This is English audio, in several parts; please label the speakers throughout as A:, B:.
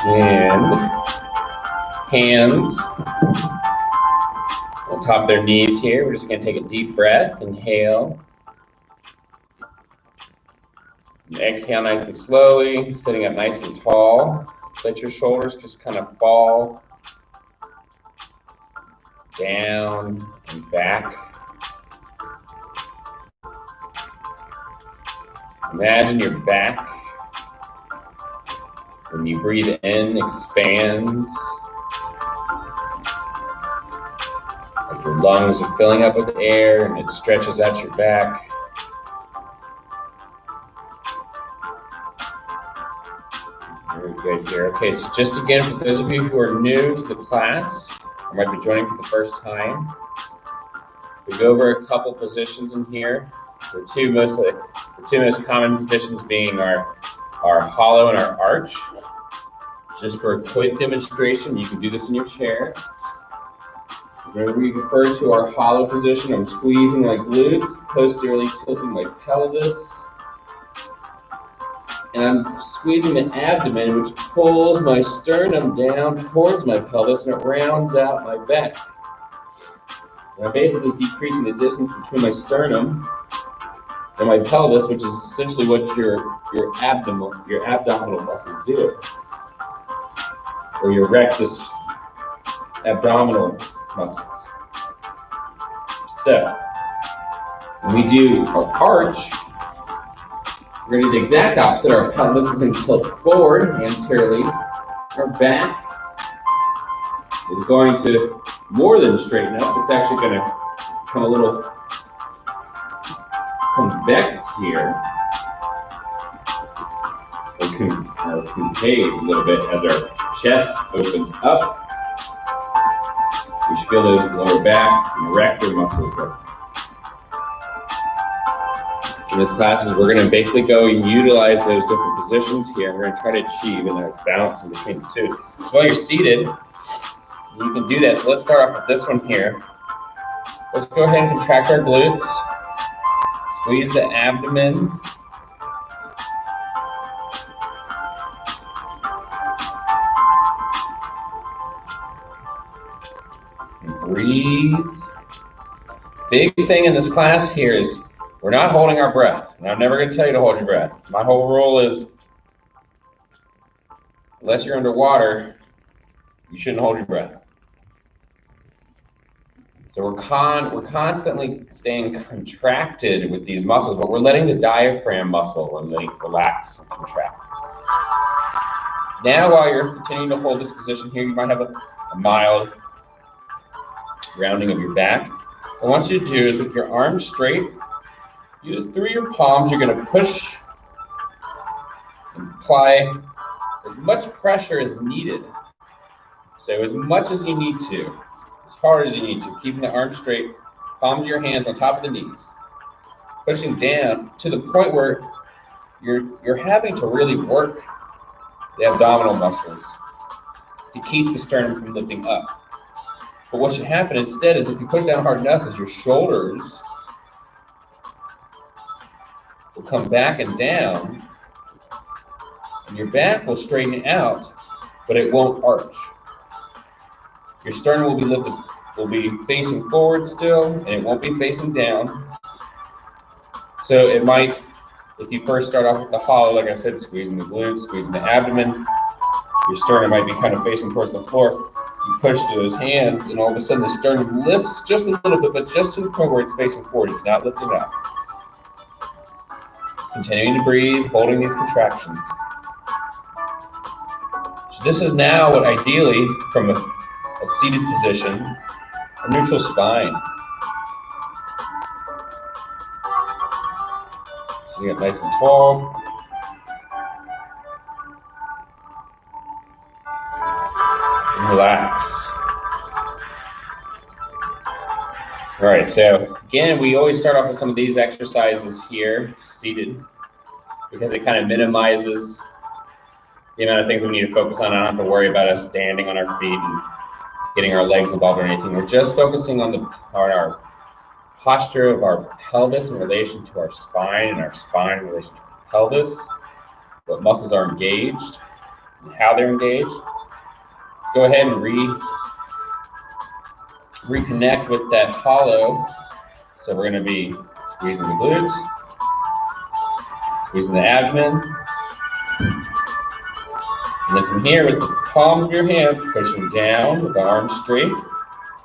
A: And hands on top of their knees here. We're just going to take a deep breath. Inhale. And exhale nice and slowly, sitting up nice and tall. Let your shoulders just kind of fall down and back. Imagine your back, when you breathe in, expands. Like your lungs are filling up with air and it stretches out your back. Very good here. Okay, so just again, for those of you who are new to the class, or might be joining for the first time, we go over a couple positions in here. The two most common positions being our hollow and our arch. Just for a quick demonstration, you can do this in your chair. Whenever we refer to our hollow position, I'm squeezing my glutes, posteriorly tilting my pelvis, and I'm squeezing the abdomen, which pulls my sternum down towards my pelvis, and it rounds out my back. And I'm basically decreasing the distance between my sternum and my pelvis, which is essentially what your abdominal muscles do, or your rectus abdominal muscles. So when we do our arch, we're going to do the exact opposite. Our pelvis is going to tilt forward anteriorly. Our back is going to more than straighten up. It's actually going to become a little convex here, or concave a little bit as our chest opens up. You should feel those lower back and erector muscles work. In this class, we're going to basically go and utilize those different positions here. We're going to try to achieve a nice balance in between the two. So while you're seated, you can do that. So let's start off with this one here. Let's go ahead and contract our glutes. Squeeze the abdomen. And breathe. Big thing in this class here is we're not holding our breath. And I'm never going to tell you to hold your breath. My whole rule is, unless you're underwater, you shouldn't hold your breath. So we're constantly staying contracted with these muscles, but we're letting the diaphragm muscle relax and contract. Now, while you're continuing to hold this position here, you might have a mild rounding of your back. What I want you to do is, with your arms straight, through your palms, you're going to push and apply as much pressure as needed. So as much as you need to, as hard as you need to, keeping the arms straight, palms of your hands on top of the knees, pushing down to the point where you're having to really work the abdominal muscles to keep the sternum from lifting up. But what should happen instead is, if you push down hard enough, is your shoulders will come back and down, and your back will straighten out, but it won't arch. Your sternum will be lifted, will be facing forward still, and it won't be facing down. So it might, if you first start off with the hollow, like I said, squeezing the glutes, squeezing the abdomen, your sternum might be kind of facing towards the floor. You push through those hands, and all of a sudden the sternum lifts just a little bit, but just to the point where it's facing forward. It's not lifting up. Continuing to breathe, holding these contractions. So this is now what ideally, from a seated position, a neutral spine. Sitting up nice and tall. And relax. All right, so again, we always start off with some of these exercises here, seated, because it kind of minimizes the amount of things we need to focus on. I don't have to worry about us standing on our feet and getting our legs involved or anything. We're just focusing on our posture of our pelvis in relation to our spine, and our spine in relation to our pelvis, what muscles are engaged. and how they're engaged. Let's go ahead and reconnect with that hollow. So we're going to be squeezing the glutes, squeezing the abdomen, and then from here with the palms of your hands, pushing down with the arms straight.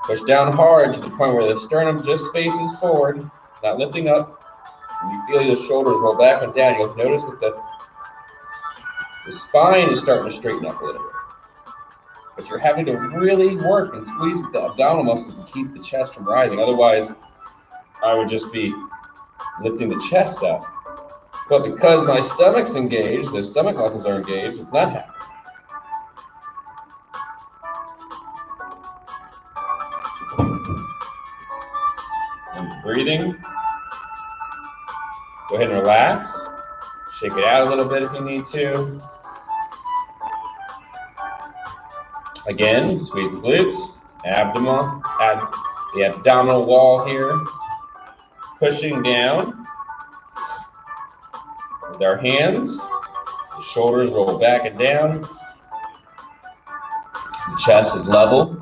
A: Push down hard to the point where the sternum just faces forward. It's not lifting up. When you feel your shoulders roll back and down, you'll notice that the spine is starting to straighten up a little bit. But you're having to really work and squeeze the abdominal muscles to keep the chest from rising. Otherwise, I would just be lifting the chest up. But because my stomach's engaged, the stomach muscles are engaged, it's not happening. And breathing. Go ahead and relax. Shake it out a little bit if you need to. Again, squeeze the glutes, the abdominal wall here. Pushing down with our hands. The shoulders roll back and down. The chest is level.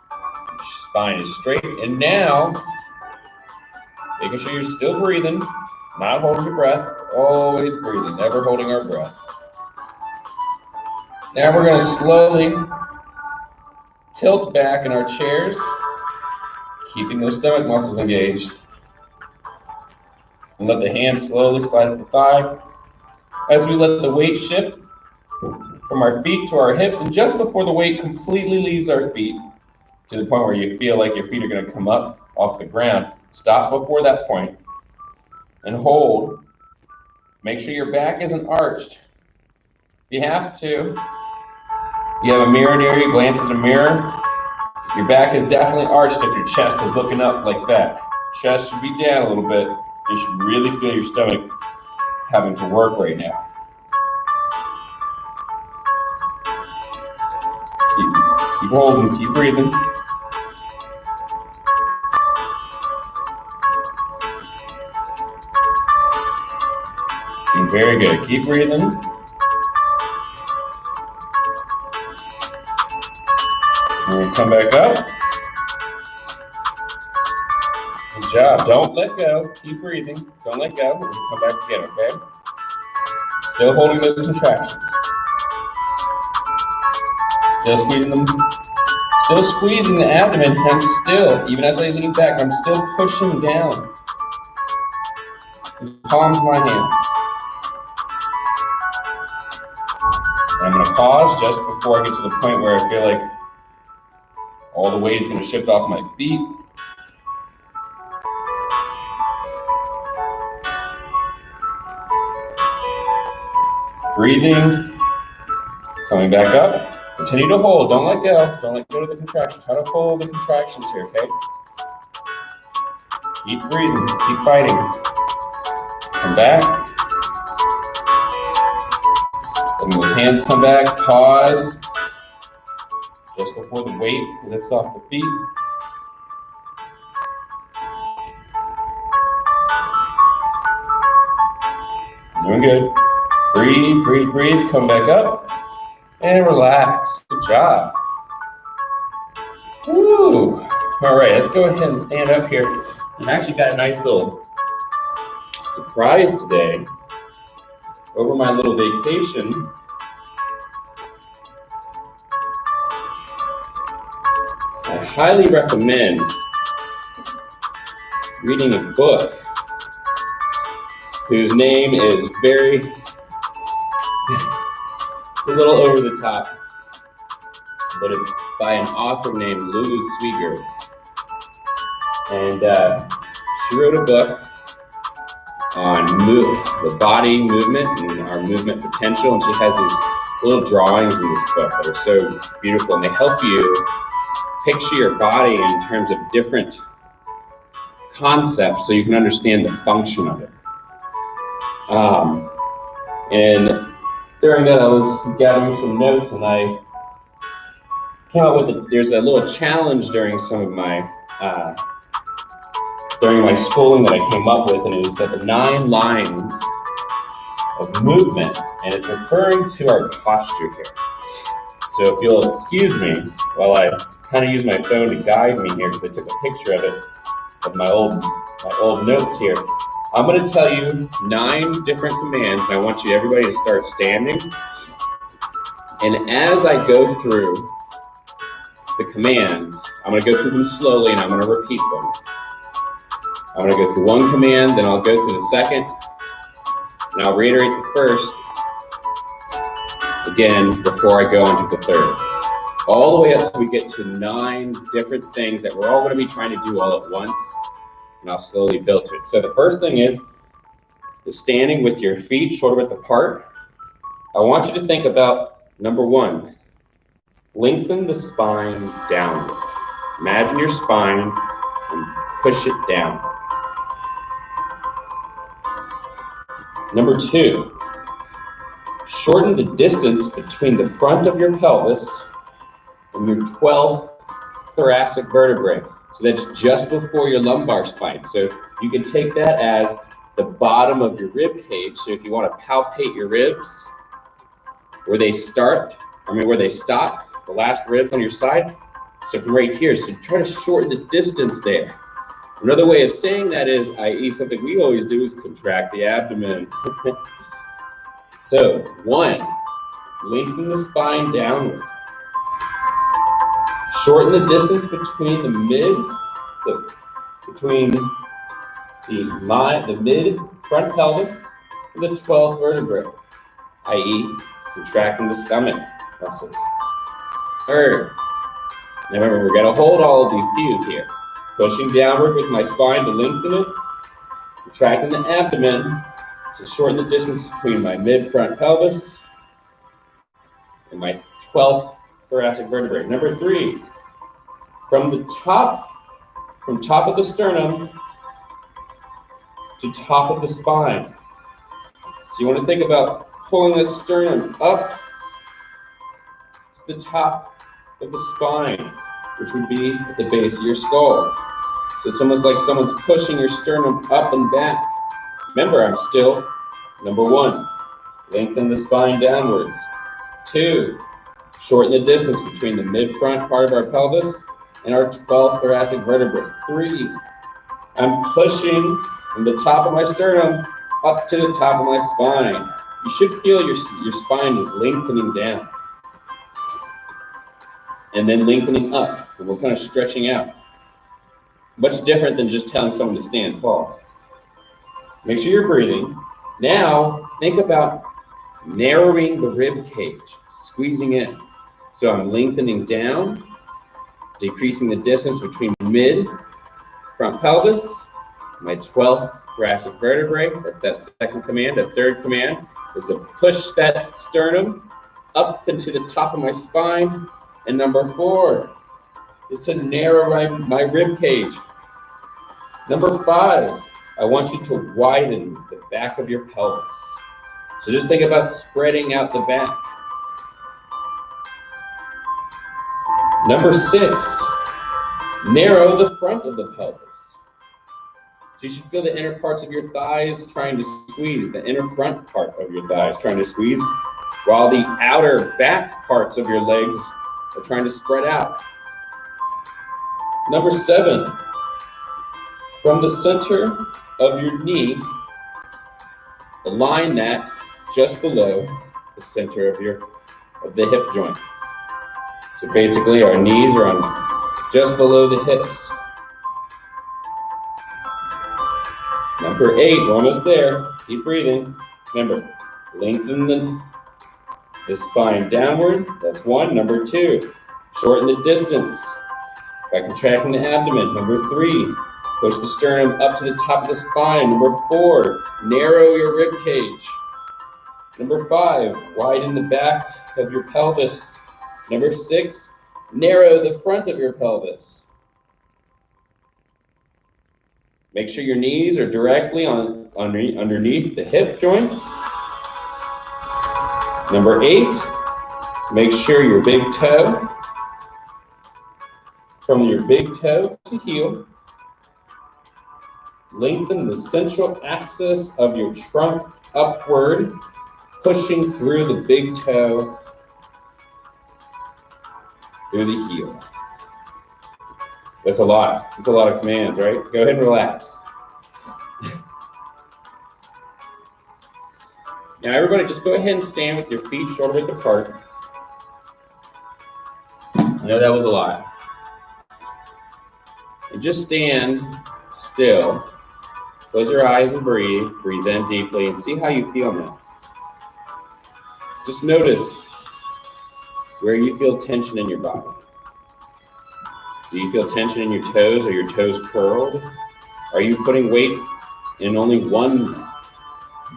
A: The spine is straight. And now, making sure you're still breathing, not holding your breath, always breathing, never holding our breath. Now we're going to slowly tilt back in our chairs, keeping those stomach muscles engaged. And let the hands slowly slide up the thigh as we let the weight shift from our feet to our hips. And just before the weight completely leaves our feet, to the point where you feel like your feet are going to come up off the ground, stop before that point and hold. Make sure your back isn't arched. If you have to, you have a mirror near you, glance in the mirror. Your back is definitely arched if your chest is looking up like that. Chest should be down a little bit. You should really feel your stomach having to work right now. Keep holding, keep breathing. Very good. Keep breathing. And we'll come back up. Good job. Don't let go. Keep breathing. Don't let go. We're going to come back again, okay? Still holding those contractions. Still squeezing them. Still squeezing the abdomen. I'm still, even as I lean back, I'm still pushing down. Palms of my hands. I'm going to pause just before I get to the point where I feel like all the weight is going to shift off my feet. Breathing, coming back up. Continue to hold, don't let go. Don't let go of the contractions. Try to hold the contractions here, okay? Keep breathing, keep fighting. Come back. Letting those hands come back, pause. Just before the weight lifts off the feet. Doing good. Breathe, breathe, breathe. Come back up and relax. Good job. Woo. All right, let's go ahead and stand up here. I've actually got a nice little surprise today. Over my little vacation, I highly recommend reading a book whose name is it's a little over the top, but it's by an author named Lulu Sweeger. And she wrote a book on the body movement and our movement potential, and she has these little drawings in this book that are so beautiful, and they help you picture your body in terms of different concepts so you can understand the function of it. And during that, I was gathering some notes, and I came up with there's a little challenge during some of my during my schooling that I came up with, and it was that the 9 lines of movement, and it's referring to our posture here. So if you'll excuse me while I kind of use my phone to guide me here, because I took a picture of it, of my old notes here. I'm going to tell you 9 different commands, and I want everybody to start standing. And as I go through the commands, I'm going to go through them slowly, and I'm going to repeat them. I'm going to go through one command, then I'll go through the second, and I'll reiterate the first again before I go on to the third. All the way up till we get to 9 different things that we're all going to be trying to do all at once, and I'll slowly build to it. So the first thing is standing with your feet shoulder width apart. I want you to think about number 1, lengthen the spine downward. Imagine your spine and push it down. Number 2, shorten the distance between the front of your pelvis and your 12th thoracic vertebrae. So that's just before your lumbar spine. So you can take that as the bottom of your rib cage. So if you want to palpate your ribs, where they stop, the last ribs on your side. So from right here, so try to shorten the distance there. Another way of saying that is, i.e. something we always do is contract the abdomen. So 1, lengthen the spine downward. Shorten the distance between the mid front pelvis and the 12th vertebrae, i.e. contracting the stomach muscles. 3rd, remember we're going to hold all of these cues here. Pushing downward with my spine to lengthen it, contracting the abdomen to shorten the distance between my mid-front pelvis and my 12th thoracic vertebrae. Number 3, from top of the sternum to top of the spine. So you want to think about pulling the sternum up to the top of the spine, which would be at the base of your skull. So it's almost like someone's pushing your sternum up and back. Remember, I'm still, number 1, lengthen the spine downwards. 2, shorten the distance between the mid-front part of our pelvis and our 12th thoracic vertebrae. 3, I'm pushing from the top of my sternum up to the top of my spine. You should feel your spine is lengthening down and then lengthening up, and we're kind of stretching out. Much different than just telling someone to stand tall. Make sure you're breathing. Now, think about narrowing the rib cage, squeezing in. So I'm lengthening down, decreasing the distance between mid-front pelvis, my 12th thoracic vertebrae. That's that second command. The third command is to push that sternum up into the top of my spine. And number 4 is to narrow my rib cage. Number 5, I want you to widen the back of your pelvis. So just think about spreading out the back. Number 6, narrow the front of the pelvis. So you should feel the inner parts of your thighs trying to squeeze, the inner front part of your thighs trying to squeeze, while the outer back parts of your legs are trying to spread out. Number 7, from the center of your knee, align that just below the center of the hip joint. So basically our knees are on just below the hips. Number 8, we're almost there. Keep breathing. Remember, lengthen the spine downward. That's 1. Number 2, shorten the distance by contracting the abdomen. Number 3, push the sternum up to the top of the spine. Number 4, narrow your rib cage. Number 5, widen the back of your pelvis. Number 6, narrow the front of your pelvis. Make sure your knees are directly underneath the hip joints. Number 8, make sure your big toe, from your big toe to heel, lengthen the central axis of your trunk upward, pushing through the big toe, through the heel. That's a lot. That's a lot of commands, right? Go ahead and relax. Now everybody just go ahead and stand with your feet shoulder width apart. I know that was a lot. And just stand still. Close your eyes and breathe. Breathe in deeply and see how you feel now. Just notice where you feel tension in your body. Do you feel tension in your toes? Are your toes curled? Are you putting weight in only one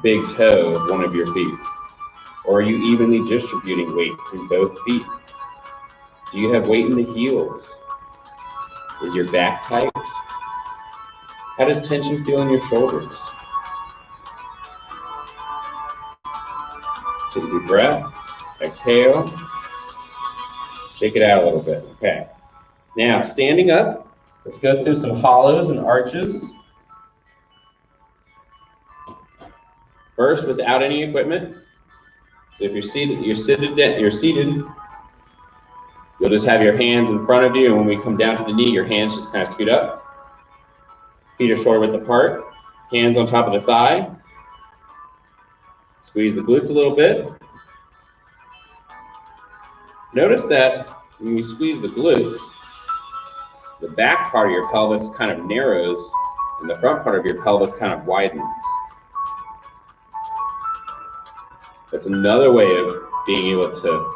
A: big toe of one of your feet? Or are you evenly distributing weight through both feet? Do you have weight in the heels? Is your back tight? How does tension feel in your shoulders? Take a deep breath. Exhale. Shake it out a little bit. Okay. Now, standing up, let's go through some hollows and arches. First, without any equipment. If you're seated, you'll just have your hands in front of you, and when we come down to the knee, your hands just kind of scoot up. Feet are shoulder width apart. Hands on top of the thigh. Squeeze the glutes a little bit. Notice that when you squeeze the glutes, the back part of your pelvis kind of narrows, and the front part of your pelvis kind of widens. That's another way of being able to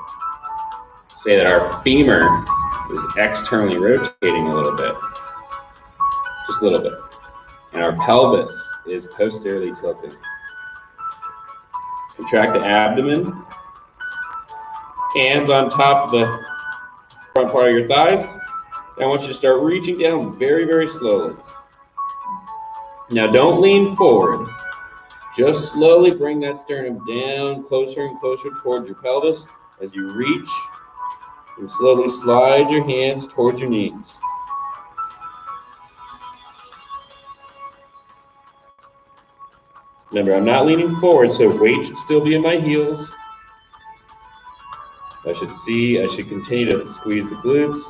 A: say that our femur is externally rotating a little bit, just a little bit, and our pelvis is posteriorly tilting. Contract the abdomen, hands on top of the front part of your thighs. I want you to start reaching down very, very slowly. Now don't lean forward. Just slowly bring that sternum down closer and closer towards your pelvis as you reach, and slowly slide your hands towards your knees. Remember, I'm not leaning forward, so weight should still be in my heels. I should continue to squeeze the glutes.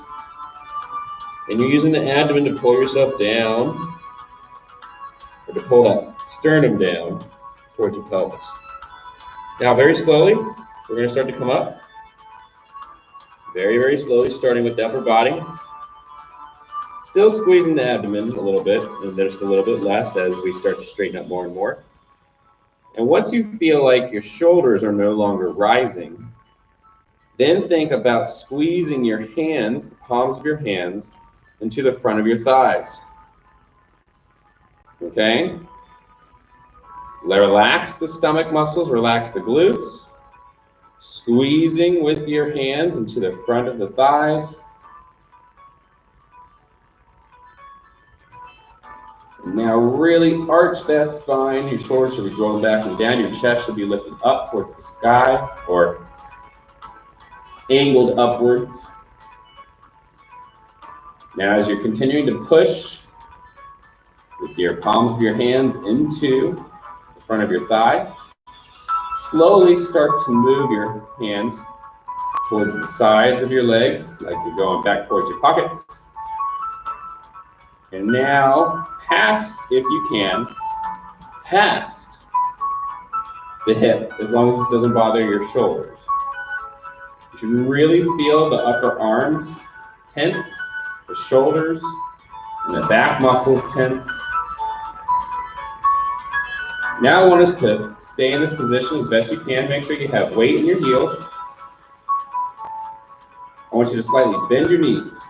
A: And you're using the abdomen to pull yourself down, or to pull that sternum down towards your pelvis. Now, very slowly, we're going to start to come up. Very, very slowly, starting with the upper body. Still squeezing the abdomen a little bit, and there's a little bit less as we start to straighten up more and more. And once you feel like your shoulders are no longer rising, then think about squeezing your hands, the palms of your hands, into the front of your thighs. Okay? Relax the stomach muscles, relax the glutes. Squeezing with your hands into the front of the thighs. And now really arch that spine. Your shoulders should be drawn back and down. Your chest should be lifted up towards the sky, or angled upwards. Now as you're continuing to push with your palms of your hands into the front of your thigh, slowly start to move your hands towards the sides of your legs, like you're going back towards your pockets. And now, past, if you can, past the hip, as long as it doesn't bother your shoulders. You should really feel the upper arms tense, the shoulders and the back muscles tense. Now I want us to stay in this position as best you can. Make sure you have weight in your heels. I want you to slightly bend your knees.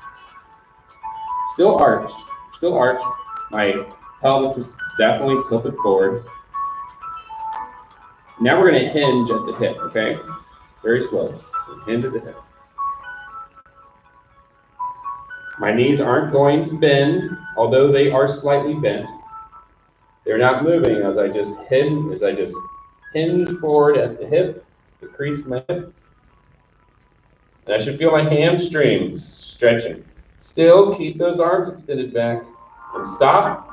A: Still arched, still arched. My pelvis is definitely tilted forward. Now we're going to hinge at the hip, okay? Very slowly. Hinge at the hip. My knees aren't going to bend, although they are slightly bent. They're not moving as I just hinge forward at the hip, decrease my hip. And I should feel my hamstrings stretching. Still keep those arms extended back and stop,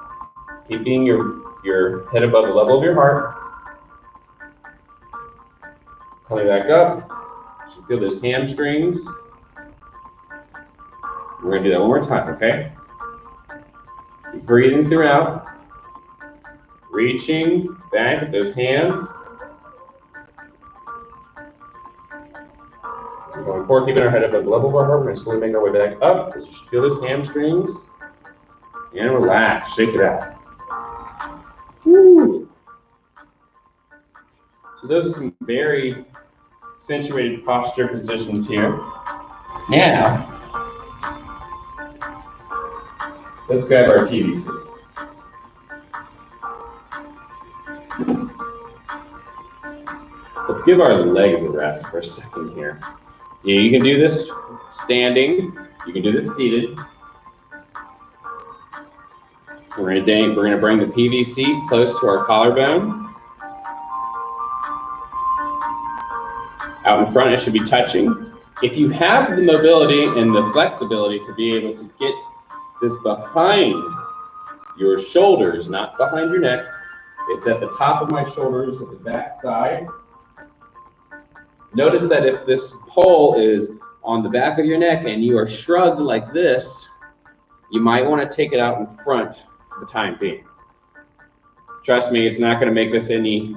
A: keeping your head above the level of your heart. Coming back up. You should feel those hamstrings. We're going to do that one more time, okay? Keep breathing throughout. Reaching back with those hands. We're going forward, keeping our head up at the level of our heart. We're going to slowly make our way back up. You should feel those hamstrings. And relax. Shake it out. Woo. So those are some very accentuated posture positions here. Now, let's grab our PVC. Let's give our legs a rest for a second here. Yeah, you can do this standing. You can do this seated. We're going to bring the PVC close to our collarbone. Out in front, it should be touching. If you have the mobility and the flexibility to be able to get this behind your shoulders, not behind your neck, it's at the top of my shoulders with the back side. Notice that if this pole is on the back of your neck and you are shrugged like this, you might want to take it out in front for the time being. Trust me, it's not going to make this any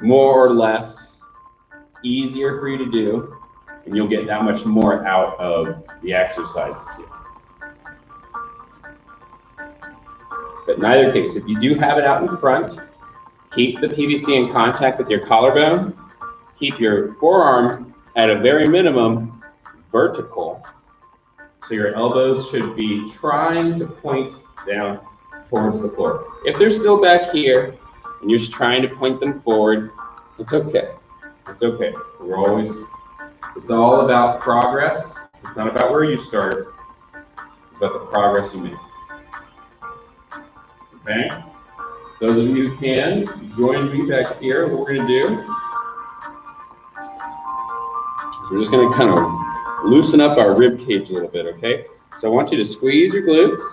A: more or less easier for you to do, and you'll get that much more out of the exercises here. But in either case, if you do have it out in front, keep the PVC in contact with your collarbone. Keep your forearms at a very minimum vertical. So your elbows should be trying to point down towards the floor. If they're still back here and you're just trying to point them forward, it's okay. It's okay. It's all about progress. It's not about where you start. It's about the progress you make. Okay? Those of you who can, join me back here. What we're going to do, so we're just going to kind of loosen up our rib cage a little bit, okay? So I want you to squeeze your glutes.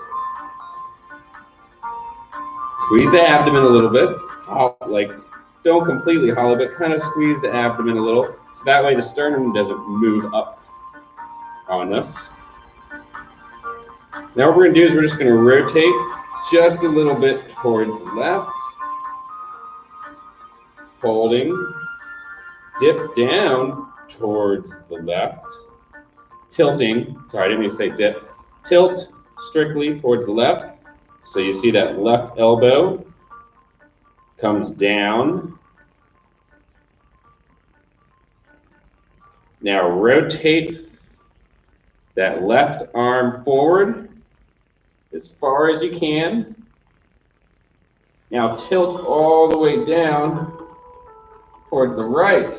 A: Squeeze the abdomen a little bit. Like, don't completely hollow, but kind of squeeze the abdomen a little. So that way the sternum doesn't move up on us. Now what we're going to do is we're just going to rotate just a little bit towards the left. Holding. Dip down towards the left. Tilting. Sorry, I didn't mean to say dip. Tilt strictly towards the left. So you see that left elbow comes down. Now rotate that left arm forward as far as you can. Now tilt all the way down towards the right.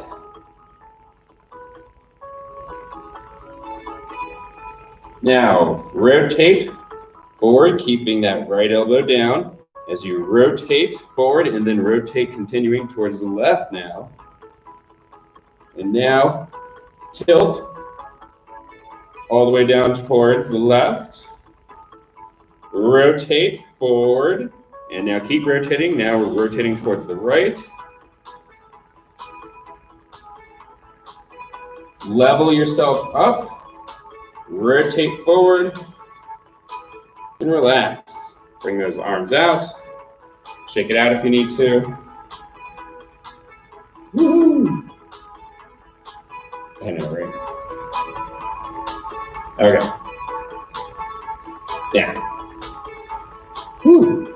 A: Now rotate forward, keeping that right elbow down as you rotate forward, and then rotate continuing towards the left now. And now tilt all the way down towards the left. Rotate forward, and now keep rotating. Now we're rotating towards the right. Level yourself up. Rotate forward and relax. Bring those arms out. Shake it out if you need to. Woo! I know, right? Okay. Down. Woo!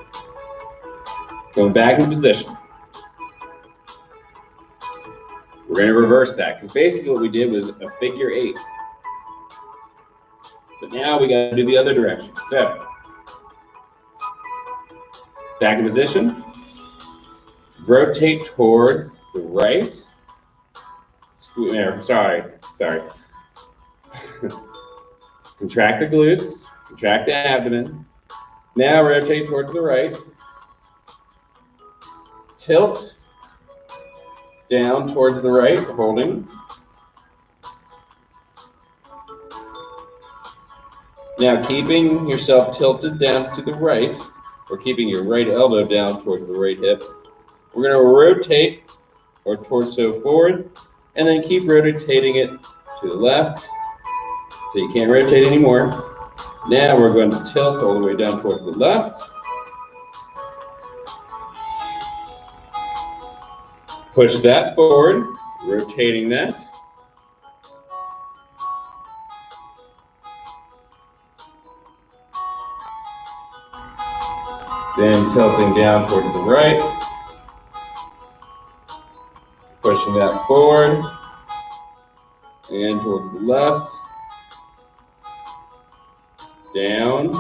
A: Going back in position. We're going to reverse that because basically what we did was a figure 8. But now we got to do the other direction. So, back in position. Rotate towards the right. Squeeze there. Sorry. Contract the glutes. Contract the abdomen. Now rotate towards the right. Tilt down towards the right, holding. Now keeping yourself tilted down to the right, or keeping your right elbow down towards the right hip, we're going to rotate or torso forward, and then keep rotating it to the left so you can't rotate anymore. Now we're going to tilt all the way down towards the left. Push that forward, rotating that. Then tilting down towards the right. Pushing that forward and towards the left. Down.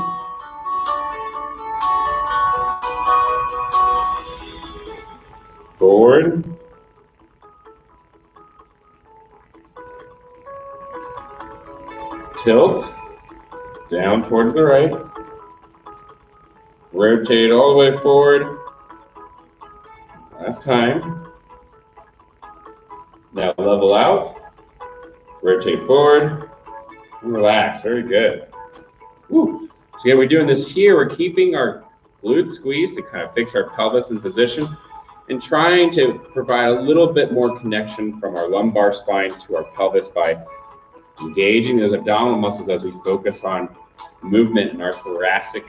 A: Forward. Tilt. Down towards the right. Rotate all the way forward. Last time. Now level out. Rotate forward. And relax. Very good. Woo. So yeah, we're doing this here. We're keeping our glutes squeezed to kind of fix our pelvis in position and trying to provide a little bit more connection from our lumbar spine to our pelvis by engaging those abdominal muscles as we focus on movement in our thoracic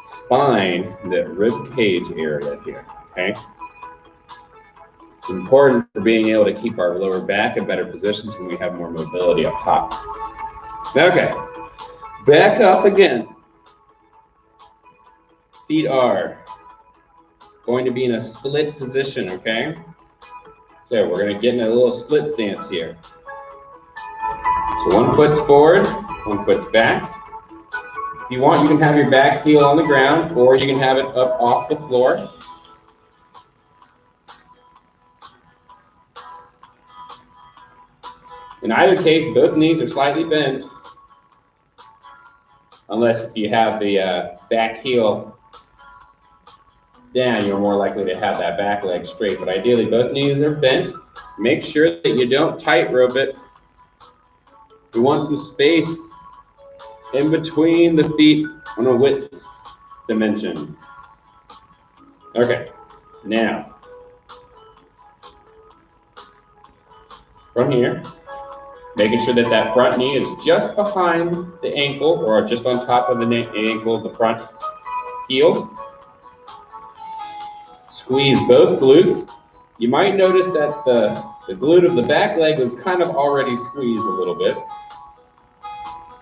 A: spine, the rib cage area here, okay? It's important for being able to keep our lower back in better positions when we have more mobility up top. Okay, back up again. Feet are going to be in a split position, okay? So we're going to get in a little split stance here. So one foot's forward, one foot's back. If you want, you can have your back heel on the ground, or you can have it up off the floor. In either case, both knees are slightly bent, unless you have the back heel down, you're more likely to have that back leg straight. But ideally, both knees are bent. Make sure that you don't tightrope it. We want some space in between the feet on a width dimension. Okay, now, from here, making sure that that front knee is just behind the ankle or just on top of the ankle, the front heel. Squeeze both glutes. You might notice that the glute of the back leg is kind of already squeezed a little bit.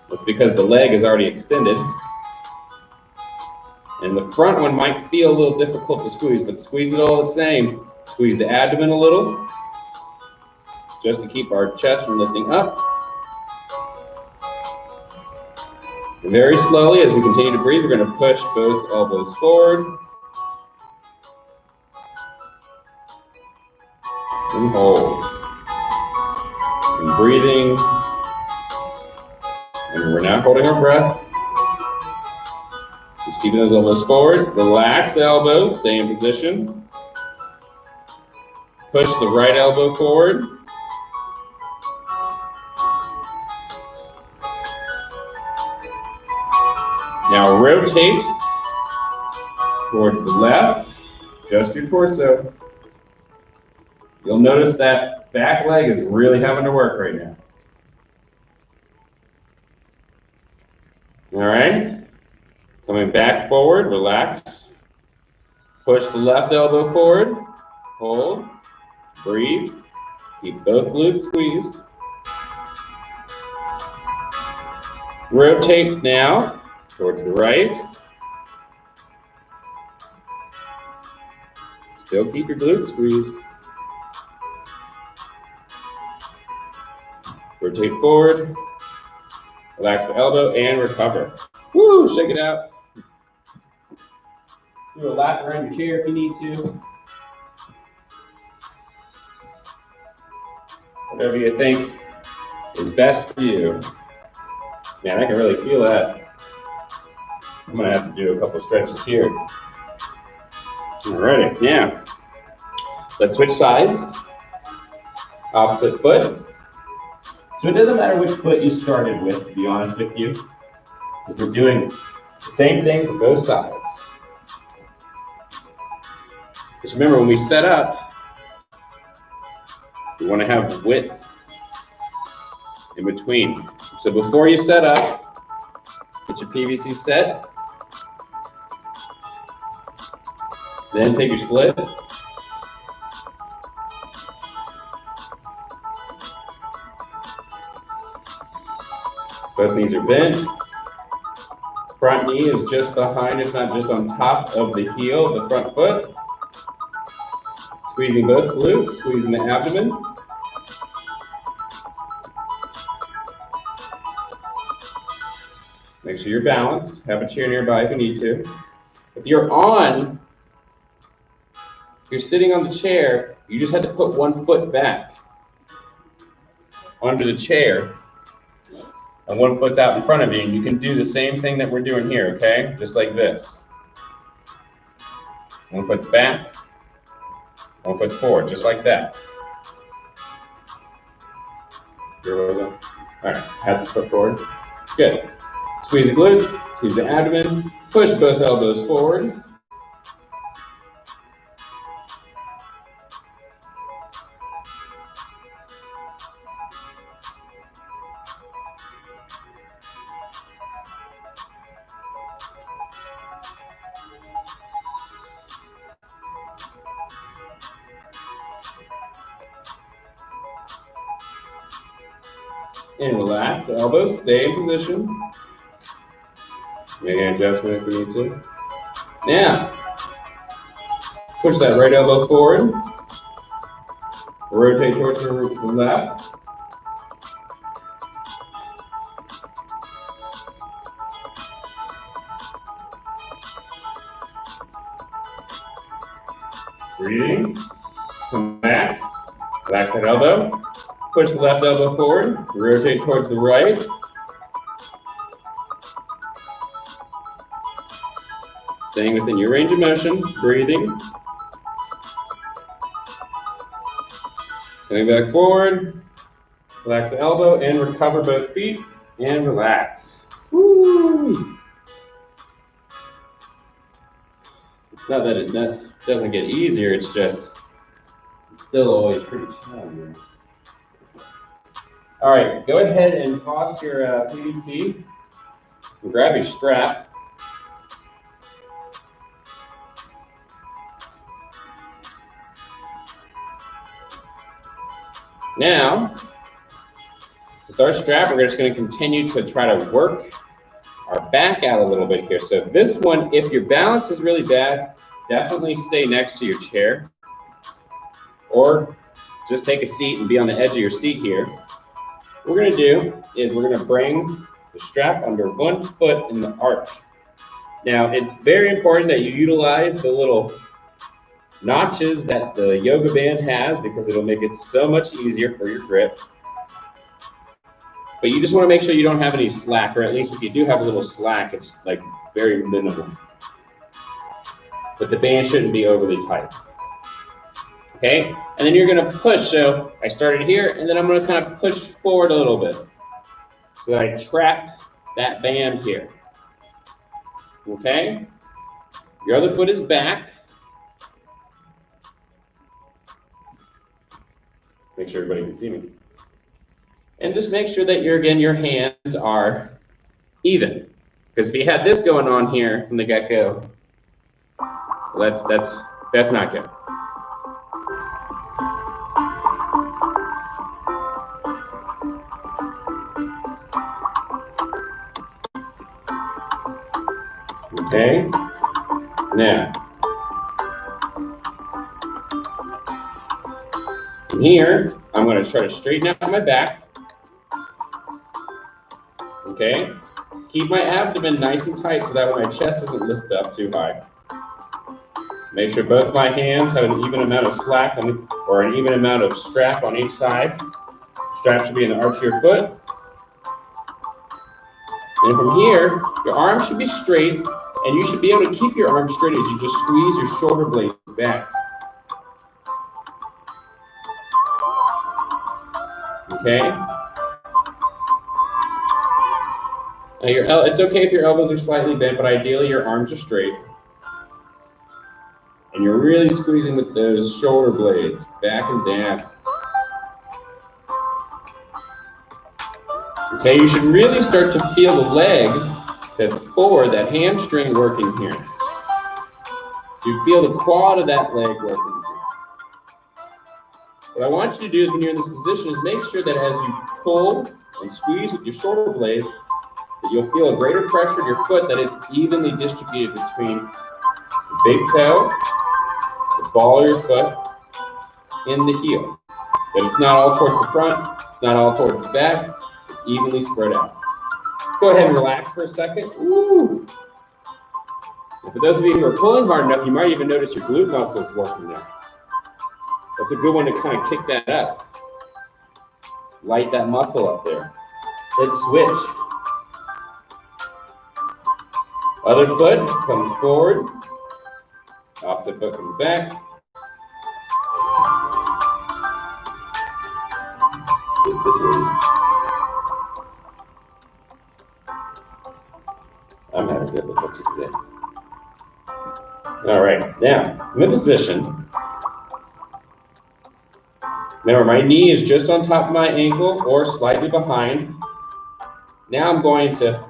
A: That's because the leg is already extended. And the front one might feel a little difficult to squeeze, but squeeze it all the same. Squeeze the abdomen a little, just to keep our chest from lifting up. And very slowly, as we continue to breathe, we're going to push both elbows forward. And hold. And breathing. And we're now holding our breath. Just keeping those elbows forward. Relax the elbows, stay in position. Push the right elbow forward. Now rotate towards the left, just your torso. You'll notice that back leg is really having to work right now. All right, coming back forward, relax. Push the left elbow forward, hold, breathe, keep both glutes squeezed. Rotate now towards the right. Still keep your glutes squeezed. Rotate forward. Relax the elbow and recover. Woo, shake it out. Do a lap around your chair if you need to. Whatever you think is best for you. Man, I can really feel that. I'm gonna have to do a couple stretches here. Alrighty, now let's switch sides. Opposite foot. So it doesn't matter which foot you started with, to be honest with you. We're doing the same thing for both sides. Just remember, when we set up, You want to have width in between. So before you set up, get your PVC set. Then take your split. Both knees are bent. Front knee is just behind, it's not just on top of the heel of the front foot. Squeezing both glutes, squeezing the abdomen. Make sure you're balanced. Have a chair nearby if you need to. If you're sitting on the chair, you just have to put one foot back onto the chair, and one foot's out in front of you, and you can do the same thing that we're doing here, okay? Just like this. One foot's back, one foot's forward, just like that. All right, have the foot forward. Good. Squeeze the glutes, squeeze the abdomen, push both elbows forward. And relax the elbows, stay in position. Make an adjustment if we need to. Now, push that right elbow forward. Rotate towards the left. Breathing. Come back. Relax that elbow. Push the left elbow forward, rotate towards the right. Staying within your range of motion, breathing. Coming back forward, relax the elbow and recover both feet and relax. Woo! It's not that it doesn't get easier, it's just it's still always pretty challenging. All right, go ahead and toss your PVC and grab your strap. Now, with our strap, we're just going to continue to try to work our back out a little bit here. So this one, if your balance is really bad, definitely stay next to your chair. Or just take a seat and be on the edge of your seat here. What we're going to do is we're going to bring the strap under one foot in the arch. Now, it's very important that you utilize the little notches that the yoga band has because it'll make it so much easier for your grip. But you just want to make sure you don't have any slack, or at least if you do have a little slack, it's like very minimal. But the band shouldn't be overly tight. Okay, and then you're going to push. So I started here, and then I'm going to kind of push forward a little bit so that I trap that band here. Okay, your other foot is back. Make sure everybody can see me. And just make sure that your hands are even. Because if you had this going on here from the get-go, well, that's not good. Okay, now, from here, I'm going to try to straighten out my back. Okay, keep my abdomen nice and tight so that my chest doesn't lift up too high. Make sure both my hands have an even amount of slack or an even amount of strap on each side. Strap should be in the arch of your foot. And from here, your arms should be straight, and you should be able to keep your arms straight as you just squeeze your shoulder blades back. Okay? Now it's okay if your elbows are slightly bent, but ideally your arms are straight. And you're really squeezing with those shoulder blades back and down. Okay, you should really start to feel the leg that's forward, that hamstring working here. You feel the quad of that leg working here. What I want you to do is when you're in this position is make sure that as you pull and squeeze with your shoulder blades, that you'll feel a greater pressure in your foot, that it's evenly distributed between the big toe, the ball of your foot, and the heel. That it's not all towards the front, it's not all towards the back, it's evenly spread out. Go ahead and relax for a second. Ooh. And for those of you who are pulling hard enough, you might even notice your glute muscles working there. That's a good one to kind of kick that up. Light that muscle up there. Let's switch. Other foot comes forward. Opposite foot comes back. Get situated. I'm having difficulty today. All right, now, in the position. Remember, my knee is just on top of my ankle or slightly behind. Now I'm going to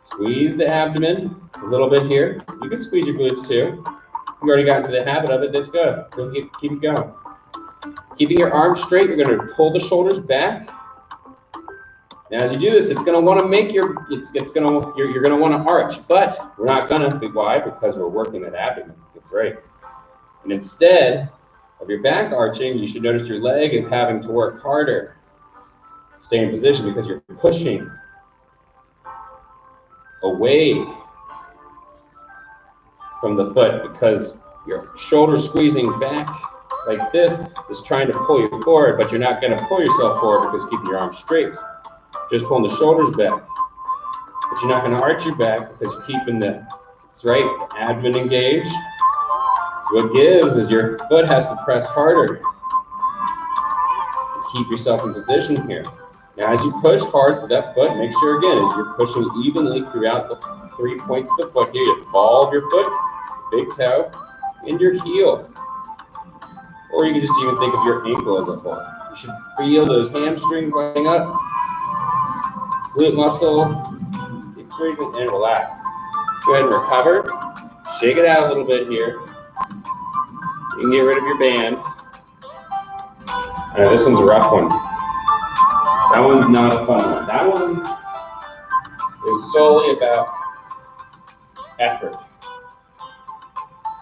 A: squeeze the abdomen a little bit here. You can squeeze your glutes too. You already got into the habit of it, that's good. Keep it going. Keeping your arms straight, you're going to pull the shoulders back. Now as you do this, it's going to want to make you're going to want to arch, but we're not going to. Why? Because we're working that abdomen. That's right. And instead of your back arching, you should notice your leg is having to work harder. Stay in position because you're pushing away from the foot because your shoulder squeezing back like this is trying to pull you forward, but you're not going to pull yourself forward because you're keeping your arms straight. Just pulling the shoulders back. But you're not going to arch your back because you're keeping that's right, the abdomen engaged. So what gives is your foot has to press harder to keep yourself in position here. Now as you push hard for that foot, make sure again you're pushing evenly throughout the 3 points of the foot here. You have the ball of your foot, big toe, and your heel. Or you can just even think of your ankle as a whole. You should feel those hamstrings lining up. Glute muscle, keep squeezing, and relax. Go ahead and recover. Shake it out a little bit here. You can get rid of your band. This one's a rough one. That one's not a fun one. That one is solely about effort.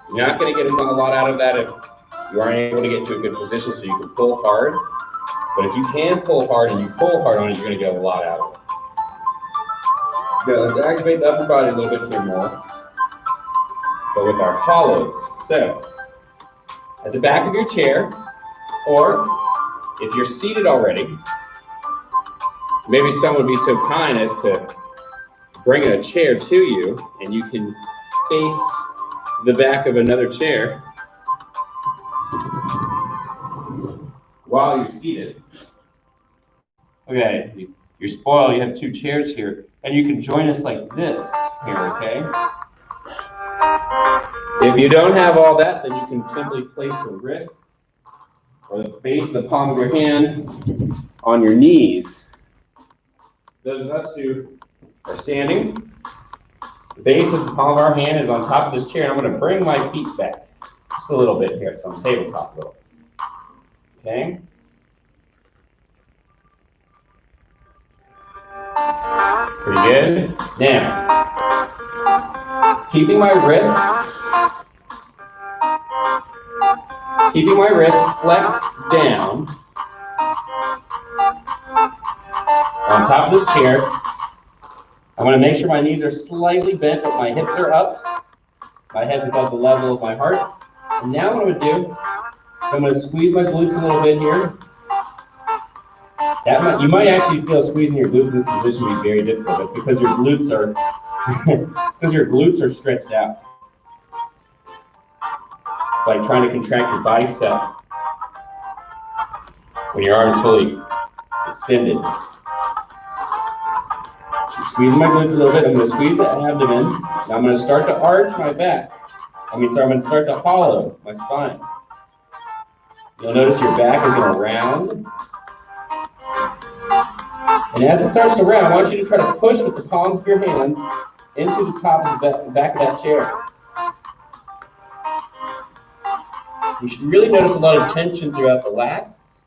A: You're not going to get a lot out of that if you aren't able to get into a good position so you can pull hard. But if you can pull hard and you pull hard on it, you're going to get a lot out of it. Good. Let's activate the upper body a little bit here more, but with our hollows. So, at the back of your chair, or if you're seated already, maybe someone would be so kind as to bring a chair to you, and you can face the back of another chair while you're seated. Okay, you're spoiled, you have two chairs here, and you can join us like this here, okay? If you don't have all that, then you can simply place the wrists or the base of the palm of your hand on your knees. Those of us who are standing, the base of the palm of our hand is on top of this chair, and I'm going to bring my feet back just a little bit here, so I'm tabletop a little. Okay? Pretty good. Now, keeping my wrist flexed down on top of this chair. I want to make sure my knees are slightly bent, but my hips are up. My head's above the level of my heart. And now what I'm going to do is I'm going to squeeze my glutes a little bit here. You might actually feel squeezing your glutes in this position would be very difficult, but because your glutes are stretched out. It's like trying to contract your bicep when your arm is fully extended. I'm squeezing my glutes a little bit. I'm going to squeeze the abdomen. Now I'm going to start to arch my back. I'm going to start to hollow my spine. You'll notice your back is going to round. And as it starts to round, I want you to try to push with the palms of your hands into the top of the back of that chair. You should really notice a lot of tension throughout the lats.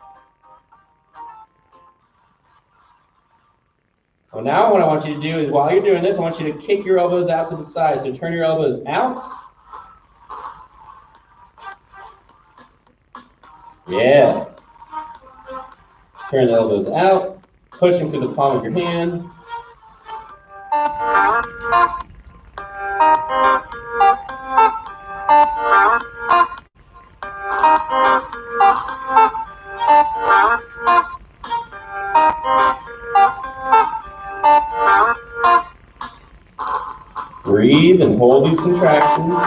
A: Well, now what I want you to do is, while you're doing this, I want you to kick your elbows out to the side. So turn your elbows out. Yeah. Turn the elbows out. Push them through the palm of your hand. Breathe and hold these contractions.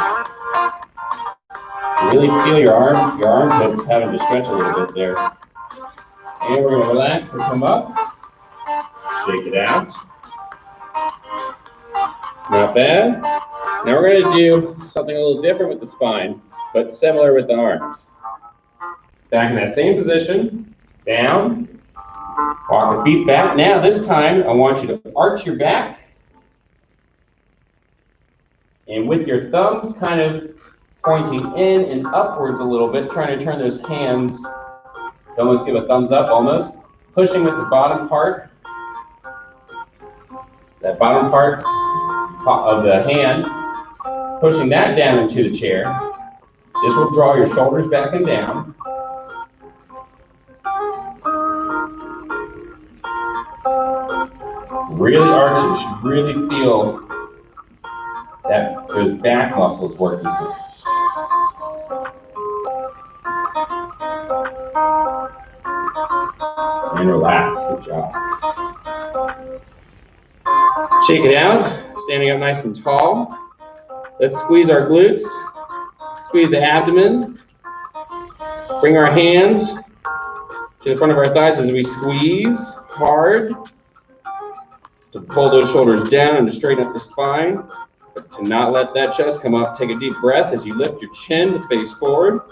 A: Really feel your armpits having to stretch a little bit there. And we're going to relax and come up. Shake it out. Not bad. Now we're going to do something a little different with the spine, but similar with the arms. Back in that same position, down, walk the feet back. Now this time I want you to arch your back, and with your thumbs kind of pointing in and upwards a little bit, trying to turn those hands, almost give a thumbs up almost, pushing with the bottom part, that bottom part of the hand, pushing that down into the chair. This will draw your shoulders back and down. Really arching. You should really feel that those back muscles working here. And relax. Good job. Shake it out. Standing up nice and tall. Let's squeeze our glutes. Squeeze the abdomen. Bring our hands to the front of our thighs as we squeeze hard to pull those shoulders down and to straighten up the spine. But to not let that chest come up. Take a deep breath as you lift your chin to face forward.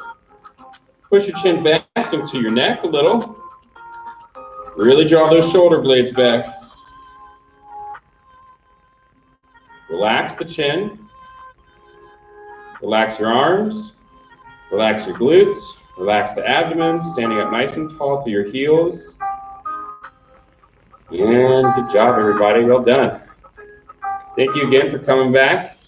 A: Push your chin back into your neck a little. Really draw those shoulder blades back. Relax the chin. Relax your arms. Relax your glutes. Relax the abdomen. Standing up nice and tall through your heels. And good job, everybody. Well done. Thank you again for coming back.